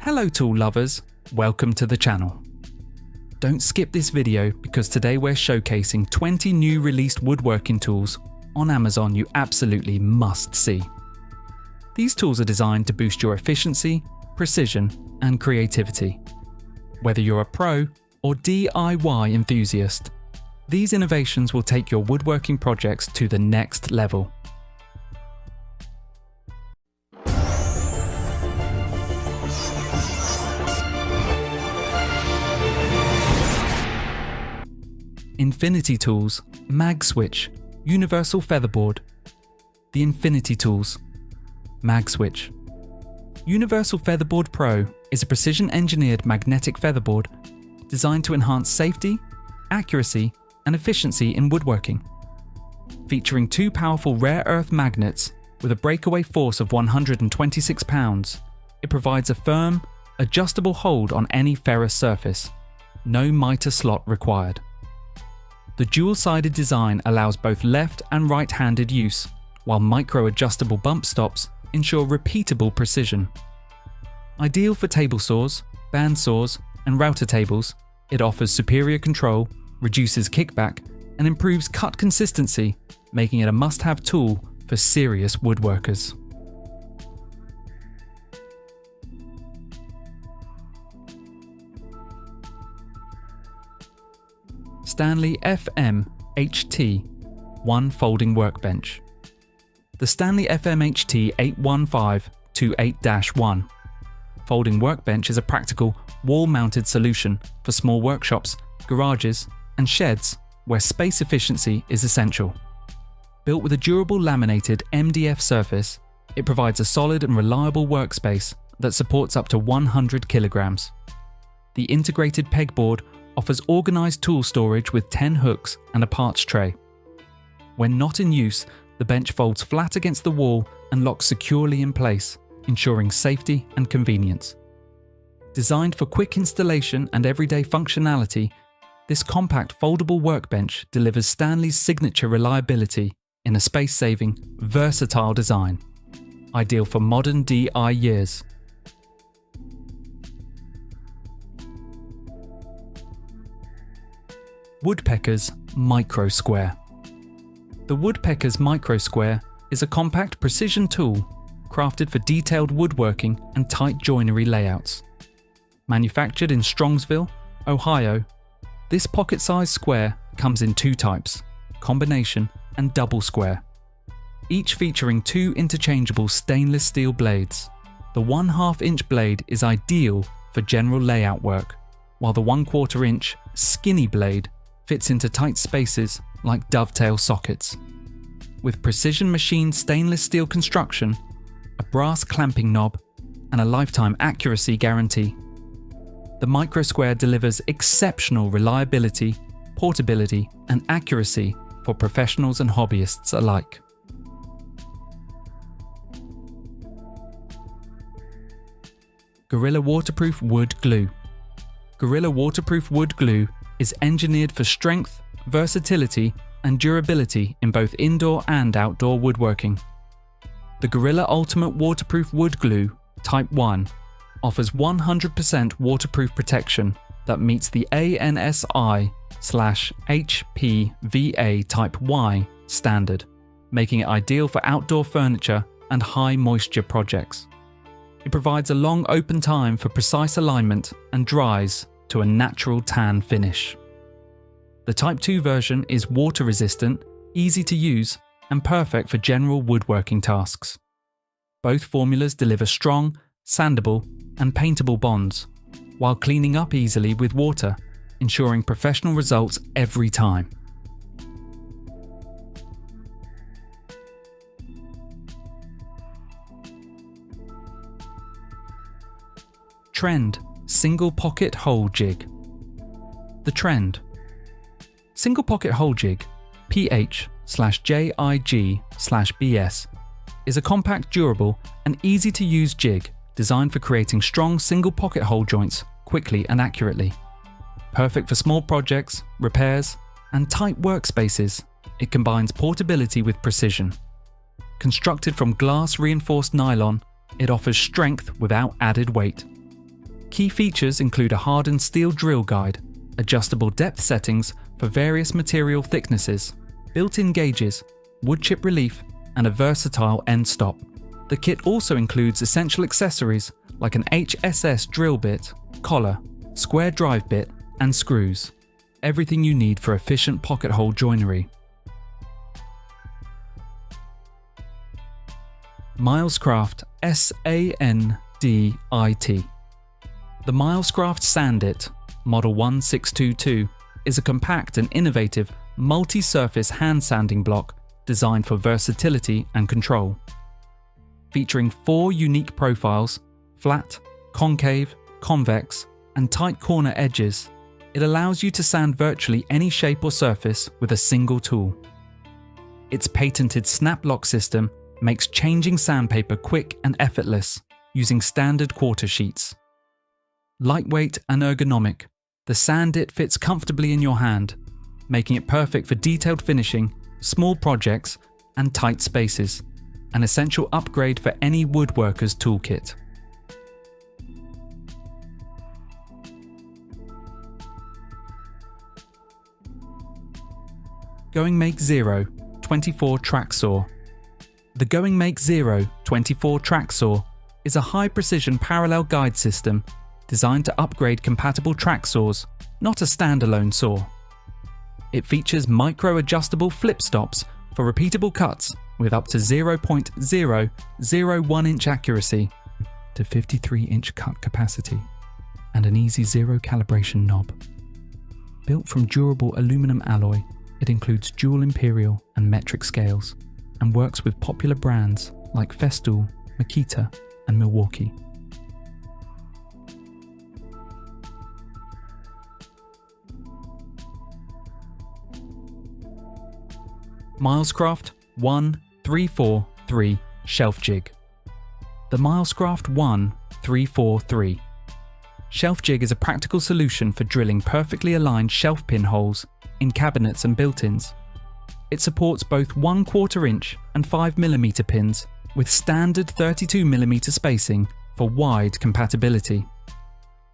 Hello tool lovers, welcome to the channel. Don't skip this video because today we're showcasing 20 new released woodworking tools on Amazon you absolutely must see. These tools are designed to boost your efficiency, precision, and creativity. Whether you're a pro or DIY enthusiast, these innovations will take your woodworking projects to the next level. Infinity Tools Magswitch Universal Featherboard. The Infinity Tools Magswitch. Universal Featherboard Pro is a precision-engineered magnetic featherboard designed to enhance safety, accuracy, and efficiency in woodworking. Featuring two powerful rare earth magnets with a breakaway force of 126 pounds, it provides a firm, adjustable hold on any ferrous surface. No mitre slot required. The dual-sided design allows both left and right-handed use, while micro-adjustable bump stops ensure repeatable precision. Ideal for table saws, band saws, and router tables, it offers superior control, reduces kickback, and improves cut consistency, making it a must-have tool for serious woodworkers. Stanley FM-HT 1 Folding Workbench. The Stanley FM-HT 81528-1 Folding Workbench is a practical, wall-mounted solution for small workshops, garages, and sheds where space efficiency is essential. Built with a durable laminated MDF surface, it provides a solid and reliable workspace that supports up to 100 kilograms. The integrated pegboard offers organized tool storage with 10 hooks and a parts tray. When not in use, the bench folds flat against the wall and locks securely in place, ensuring safety and convenience. Designed for quick installation and everyday functionality, this compact foldable workbench delivers Stanley's signature reliability in a space-saving, versatile design, ideal for modern DI years. Woodpeckers Micro-Square. The Woodpeckers Micro-Square is a compact precision tool crafted for detailed woodworking and tight joinery layouts. Manufactured in Strongsville, Ohio, this pocket-sized square comes in two types, combination and double square, each featuring two interchangeable stainless steel blades. The 1/2 inch blade is ideal for general layout work, while the 1/4 inch skinny blade fits into tight spaces like dovetail sockets. With precision machined stainless steel construction, a brass clamping knob, and a lifetime accuracy guarantee, the Micro-Square delivers exceptional reliability, portability, and accuracy for professionals and hobbyists alike. Gorilla Waterproof Wood Glue. Gorilla Waterproof Wood Glue is engineered for strength, versatility, and durability in both indoor and outdoor woodworking. The Gorilla Ultimate Waterproof Wood Glue Type 1 offers 100% waterproof protection that meets the ANSI/HPVA Type Y standard, making it ideal for outdoor furniture and high moisture projects. It provides a long open time for precise alignment and dries to a natural tan finish. The Type 2 version is water resistant, easy to use, and perfect for general woodworking tasks. Both formulas deliver strong, sandable, and paintable bonds, while cleaning up easily with water, ensuring professional results every time. Trend Single Pocket Hole Jig. The Trend Single Pocket Hole Jig, PH/JIG/BS, is a compact, durable, and easy-to-use jig designed for creating strong single pocket hole joints quickly and accurately. Perfect for small projects, repairs, and tight workspaces, it combines portability with precision. Constructed from glass-reinforced nylon, it offers strength without added weight. Key features include a hardened steel drill guide, adjustable depth settings for various material thicknesses, built-in gauges, wood chip relief, and a versatile end stop. The kit also includes essential accessories like an HSS drill bit, collar, square drive bit, and screws. Everything you need for efficient pocket hole joinery. Milescraft SAND-IT. The Milescraft SAND-IT Model 1622 is a compact and innovative multi-surface hand sanding block designed for versatility and control. Featuring 4 unique profiles, flat, concave, convex, and tight corner edges, it allows you to sand virtually any shape or surface with a single tool. Its patented snap lock system makes changing sandpaper quick and effortless using standard quarter sheets. Lightweight and ergonomic, the SAND-IT fits comfortably in your hand, making it perfect for detailed finishing, small projects, and tight spaces. An essential upgrade for any woodworker's toolkit. GOINGMAKE Zero 24 Track Saw. The GOINGMAKE Zero 24 Track Saw is a high-precision parallel guide system designed to upgrade compatible track saws, not a standalone saw. It features micro-adjustable flip stops for repeatable cuts with up to 0.001 inch accuracy to 53 inch cut capacity, and an easy zero calibration knob. Built from durable aluminum alloy, it includes dual imperial and metric scales and works with popular brands like Festool, Makita, and Milwaukee. Milescraft 1343 Shelf Jig. The Milescraft 1343 Shelf Jig is a practical solution for drilling perfectly aligned shelf pin holes in cabinets and built-ins. It supports both 1/4 inch and 5mm pins with standard 32mm spacing for wide compatibility.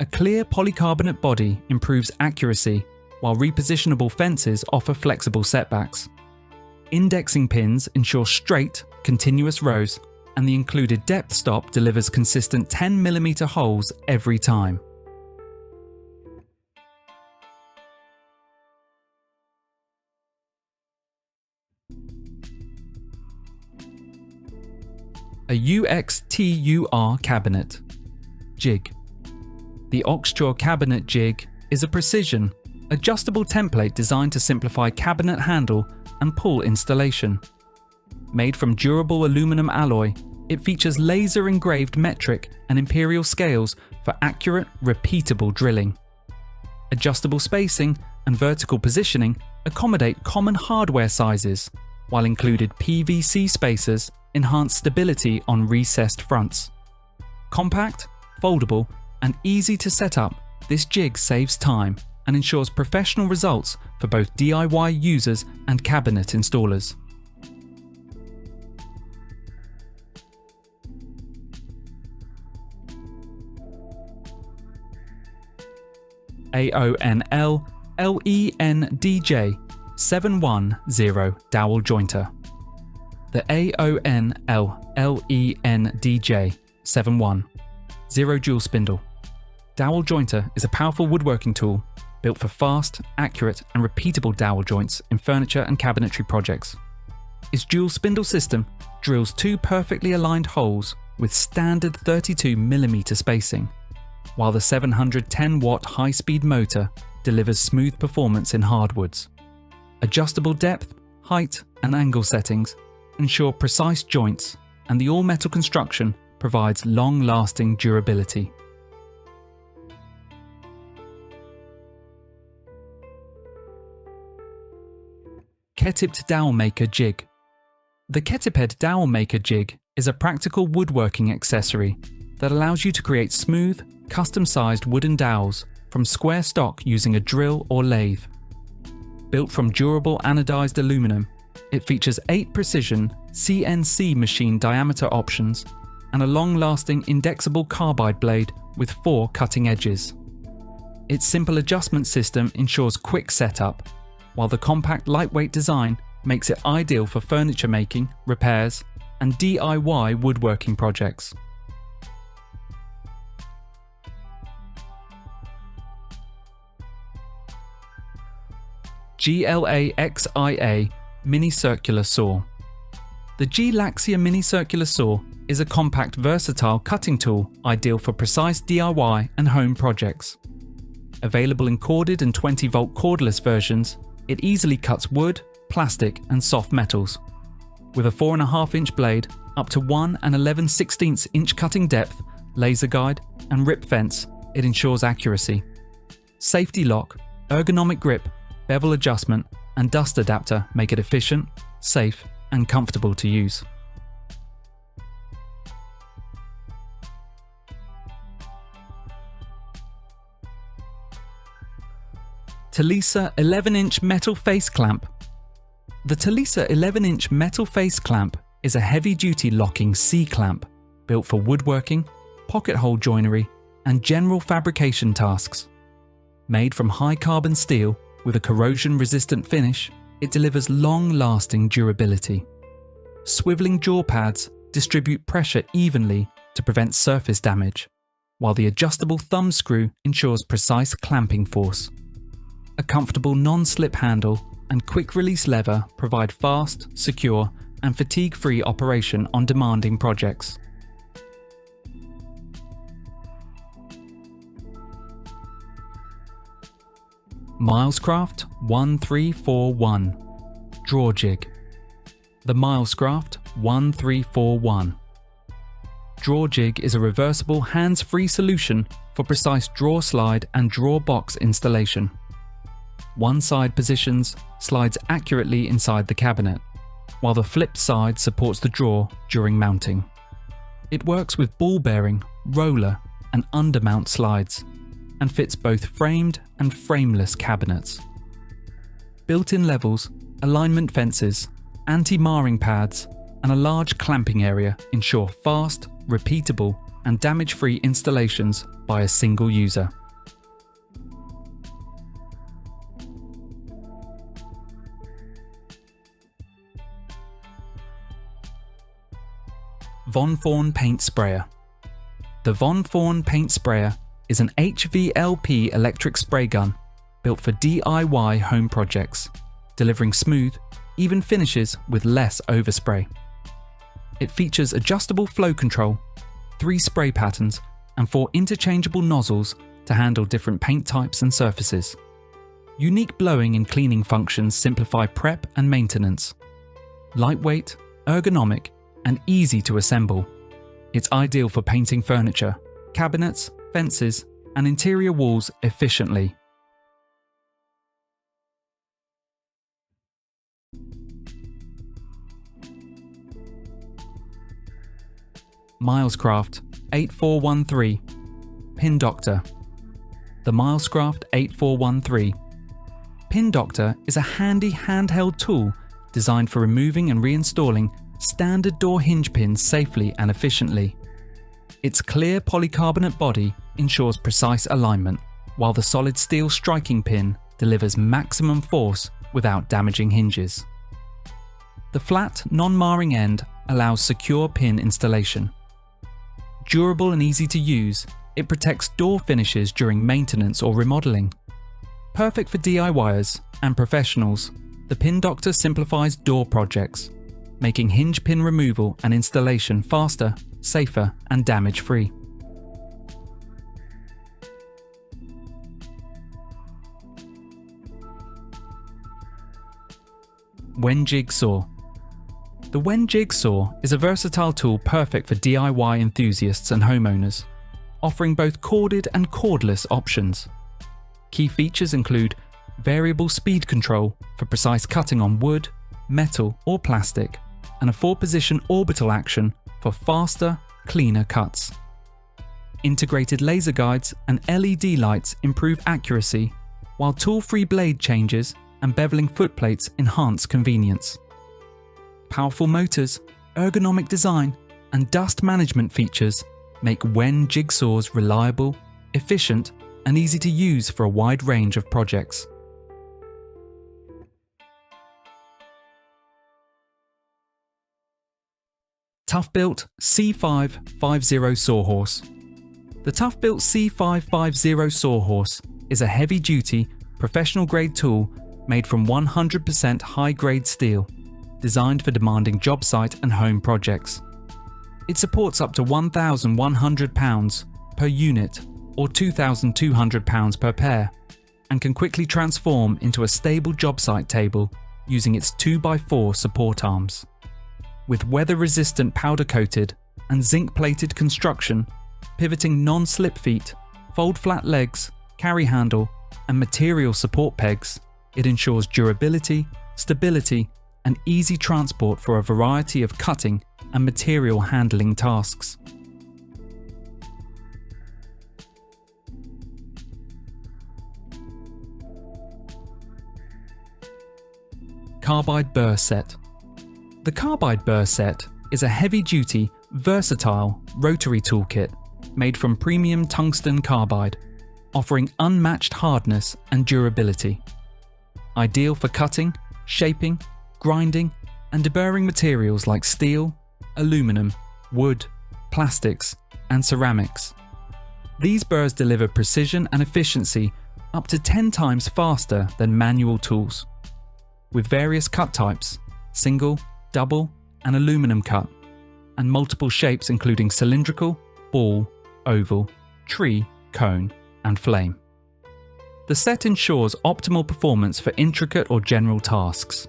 A clear polycarbonate body improves accuracy, while repositionable fences offer flexible setbacks. Indexing pins ensure straight, continuous rows, and the included depth stop delivers consistent 10mm holes every time. A AUXTUR Cabinet Jig. The AUXTUR Cabinet Jig is a precision, adjustable template designed to simplify cabinet handle and pull installation. Made from durable aluminum alloy, it features laser engraved metric and imperial scales for accurate, repeatable drilling. Adjustable spacing and vertical positioning accommodate common hardware sizes, while included PVC spacers enhance stability on recessed fronts. Compact, foldable, and easy to set up, this jig saves time and ensures professional results for both DIY users and cabinet installers. AONLLEN DJ 710 Dowel Jointer. The AONLLEN DJ 71 Zero Dual Spindle Dowel Jointer is a powerful woodworking tool built for fast, accurate, and repeatable dowel joints in furniture and cabinetry projects. Its dual spindle system drills 2 perfectly aligned holes with standard 32mm spacing, while the 710-watt high-speed motor delivers smooth performance in hardwoods. Adjustable depth, height, and angle settings ensure precise joints, and the all-metal construction provides long-lasting durability. KETIPED Dowel Maker Jig. The KETIPED Dowel Maker Jig is a practical woodworking accessory that allows you to create smooth, custom-sized wooden dowels from square stock using a drill or lathe. Built from durable anodized aluminum, it features 8 precision CNC machine diameter options and a long-lasting indexable carbide blade with 4 cutting edges. Its simple adjustment system ensures quick setup, while the compact lightweight design makes it ideal for furniture making, repairs, and DIY woodworking projects. GLAXIA Mini Circular Saw. The LAXIA Mini Circular Saw is a compact, versatile cutting tool ideal for precise DIY and home projects. Available in corded and 20-volt cordless versions, it easily cuts wood, plastic, and soft metals. With a 4.5-inch blade, up to 1 11/16 inch cutting depth, laser guide, and rip fence, it ensures accuracy. Safety lock, ergonomic grip, bevel adjustment, and dust adapter make it efficient, safe, and comfortable to use. TOLESA 11-inch metal face clamp. The TOLESA 11-inch metal face clamp is a heavy-duty locking C-clamp built for woodworking, pocket hole joinery, and general fabrication tasks. Made from high-carbon steel with a corrosion-resistant finish, it delivers long-lasting durability. Swiveling jaw pads distribute pressure evenly to prevent surface damage, while the adjustable thumb screw ensures precise clamping force. A comfortable non-slip handle and quick-release lever provide fast, secure, and fatigue-free operation on demanding projects. Milescraft 1341 Drawer Jig. The Milescraft 1341 Drawer Jig is a reversible hands-free solution for precise drawer slide and drawer box installation. One side positions slides accurately inside the cabinet, while the flipped side supports the drawer during mounting. It works with ball bearing, roller, and undermount slides, and fits both framed and frameless cabinets. Built-in levels, alignment fences, anti-marring pads, and a large clamping area ensure fast, repeatable, and damage-free installations by a single user. VONFORN Paint Sprayer. The VONFORN Paint Sprayer is an HVLP electric spray gun built for DIY home projects, delivering smooth, even finishes with less overspray. It features adjustable flow control, 3 spray patterns, and 4 interchangeable nozzles to handle different paint types and surfaces. Unique blowing and cleaning functions simplify prep and maintenance. Lightweight, ergonomic, and easy to assemble, it's ideal for painting furniture, cabinets, fences, and interior walls efficiently. Milescraft 8413 Pin Doctor. The Milescraft 8413 Pin Doctor is a handy handheld tool designed for removing and reinstalling standard door hinge pins safely and efficiently. Its clear polycarbonate body ensures precise alignment, while the solid steel striking pin delivers maximum force without damaging hinges. The flat, non-marring end allows secure pin installation. Durable and easy to use, it protects door finishes during maintenance or remodeling. Perfect for DIYers and professionals, the Pin Doctor simplifies door projects, making hinge pin removal and installation faster, safer, and damage-free. Wen Jig Saw. The Wen Jig Saw is a versatile tool perfect for DIY enthusiasts and homeowners, offering both corded and cordless options. Key features include variable speed control for precise cutting on wood, metal, or plastic, and a 4-position orbital action for faster, cleaner cuts. Integrated laser guides and LED lights improve accuracy, while tool-free blade changes and beveling footplates enhance convenience. Powerful motors, ergonomic design, and dust management features make Wen Jig Saws reliable, efficient, and easy to use for a wide range of projects. ToughBuilt C550 Sawhorse. The ToughBuilt C550 Sawhorse is a heavy-duty, professional-grade tool made from 100% high-grade steel, designed for demanding job site and home projects. It supports up to 1,100 pounds per unit or 2,200 pounds per pair, and can quickly transform into a stable job site table using its 2x4 support arms. With weather-resistant powder-coated and zinc-plated construction, pivoting non-slip feet, fold-flat legs, carry handle, and material support pegs, it ensures durability, stability, and easy transport for a variety of cutting and material handling tasks. Carbide Burr Set. The Carbide Burr Set is a heavy-duty, versatile rotary toolkit made from premium tungsten carbide, offering unmatched hardness and durability. Ideal for cutting, shaping, grinding, and deburring materials like steel, aluminum, wood, plastics, and ceramics. These burrs deliver precision and efficiency up to 10 times faster than manual tools. With various cut types, single, double, and aluminum cut, and multiple shapes including cylindrical, ball, oval, tree, cone, and flame. The set ensures optimal performance for intricate or general tasks.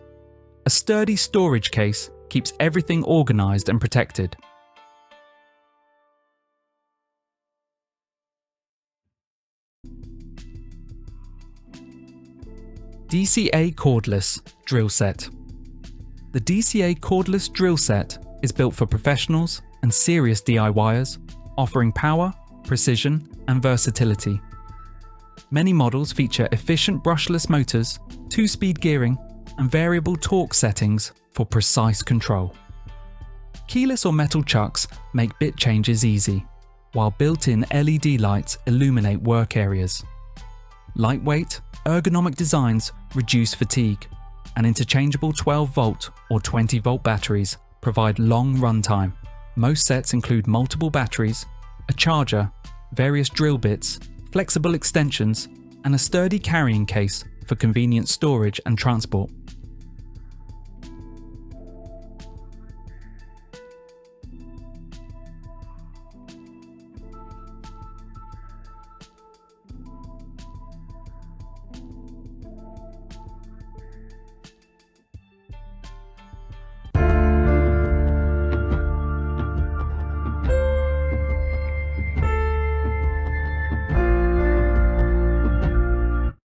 A sturdy storage case keeps everything organized and protected. DCA Cordless Drill Set. The DCA Cordless Drill Set is built for professionals and serious DIYers, offering power, precision, and versatility. Many models feature efficient brushless motors, 2-speed gearing, and variable torque settings for precise control. Keyless or metal chucks make bit changes easy, while built-in LED lights illuminate work areas. Lightweight, ergonomic designs reduce fatigue, and interchangeable 12-volt or 20-volt batteries provide long runtime. Most sets include multiple batteries, a charger, various drill bits, flexible extensions, and a sturdy carrying case for convenient storage and transport.